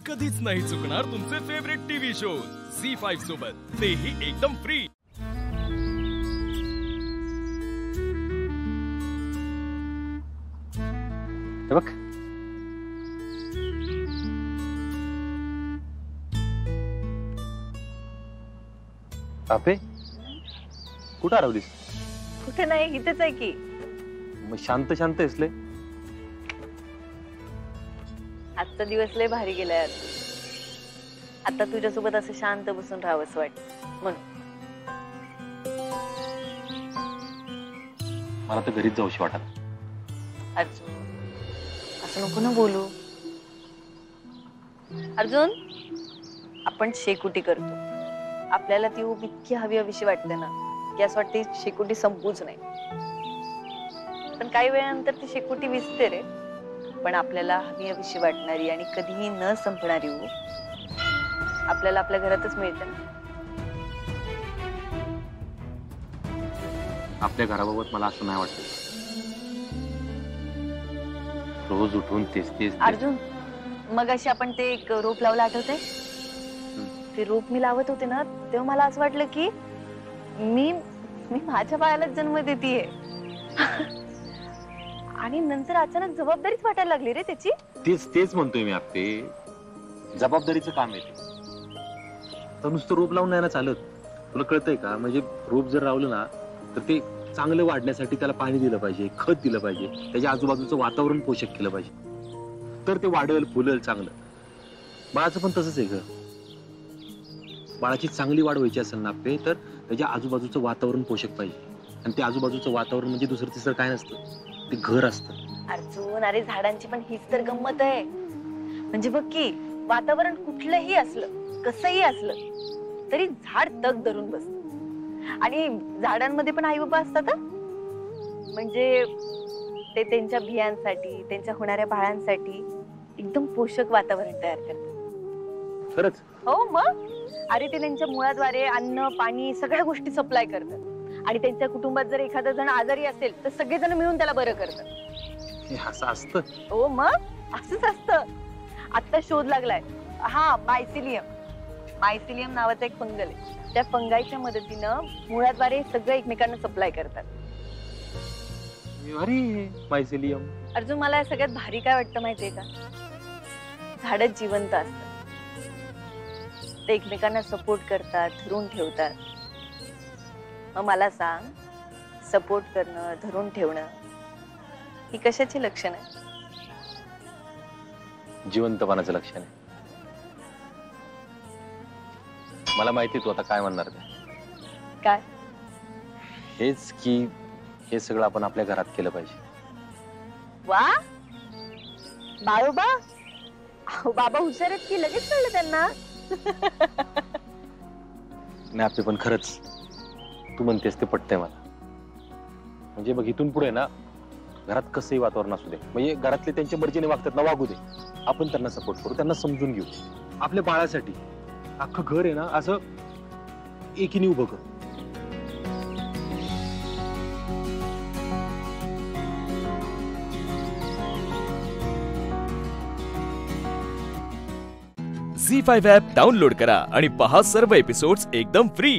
कधीच नाही चुकणार तुमचे फेवरेट टीव्ही शोज झी5 सोबत, तेही एकदम फ्री। हे बघ, आपे कुठं हरवलीस? कुठे नाही, इथेच आहे की। मग शांत शांत असले? आजचा दिवस लय भारी गेलाय। आता तुझ्यासोबत असं शांत बसून राहावंस वाटत म्हणून। मला तर घरीच जाऊशी वाटत। अर्जुन, असं नको ना बोलू। अर्जुन, आपण शेकोटी करतो। आपल्याला ती ऊब इतकी हवी वाटते ना की असं वाटते शेकोटी संपूच नाही। पण काही वेळानंतर ती शेकोटी विसते रे। पण आपल्याला हवी वाटणारी आणि कधीही न संपणारी ऊब आपल्याला आपल्या घरातच मिळते ना। आपल्या घराबाबत मला असं नाही वाटत। रोज उठून तेच अर्जुन, मग अशी आपण ते एक रोप लावलं आठवतंय? ते रोप मी लावत होते ना तेव्हा मला असं वाटलं की मी माझ्या बाळालाच जन्म देतेय। आणि नंतर अचानक जबाबदारीच वाटायला लागली रे त्याची। तेच म्हणतोय मी आपले, जबाबदारीचं काम आहे ते। तर नुसतं रोप लावून नाही ना चालत। तुला कळतंय का? म्हणजे रोप जर लावलं ना तर ते चांगलं वाढण्यासाठी त्याला पाणी दिलं पाहिजे, खत दिलं पाहिजे, त्याच्या आजूबाजूचं वातावरण पोषक केलं पाहिजे, तर ते वाढेल फुलेल चांगलं। बाळाचं पण तसंच आहे ग। बाळाची चांगली वाढ व्हायची असेल ना आपले तर त्याच्या आजूबाजूचं वातावरण पोषक पाहिजे। आणि ते आजूबाजूचं वातावरण म्हणजे दुसरं तिसरं काय नसतं, ते घर असतं। अर्जुन, अरे झाडांची पण हीच तर गंमत आहे। म्हणजे बघ की वातावरण कुठलंही असलं, कसंही असलं तरी झाड तग धरून बसतं। आणि झाडांमध्ये पण आई बाबा असतात हा। म्हणजे ते त्यांच्या बियांसाठी, त्यांच्या होणाऱ्या बाळांसाठी एकदम पोषक वातावरण तयार करतात। खरंच? हो मग। अरे ते त्यांच्या मुळाद्वारे अन्न पाणी सगळ्या गोष्टी सप्लाय करतात। आणि त्यांच्या कुटुंबात जर एखादा जण आजारी असेल तर सगळेजण मिळून त्याला बरं करतात। हे असं असतं? हो मग, असंच असतं। आता शोध लागलाय हा मायसिलियम नावाचा एक फंगल आहे। त्या फंगाईच्या मदतीनं मुळाद्वारे सगळं एकमेकांना सप्लाय करतात। अरे मायसिलियम। अर्जुन, मला सगळ्यात भारी काय वाटतं माहितीये का? झाडच जिवंत असतात। ते एकमेकांना सपोर्ट करतात, धरून ठेवतात। मग मला सांग, सपोर्ट करणं, धरून ठेवणं ही कशाची लक्षण आहे? जिवंतपणाचं लक्षण आहे। मला माहिती तू आता काय म्हणणार ते। काय? हेच की हे सगळं आपण आपल्या घरात केलं पाहिजे। वा बाळोबा, बाबा हुशार आहेत की लगेच कळलं त्यांना। नाही आपले, पण खरंच तू म्हणतेस ते पटतंय मला। म्हणजे बघ, इथून पुढे ना घरात कसंही वातावरण असू दे, म्हणजे घरातले त्यांच्या मर्जीने वागतात ना, वागू दे। आपण त्यांना सपोर्ट करू, त्यांना समजून घेऊ। आपल्या बाळासाठी अख्खं घर आहे ना असं एकीने उभं करू। झी5 ॲप डाउनलोड करा आणि पहा सर्व एपिसोड्स एकदम फ्री।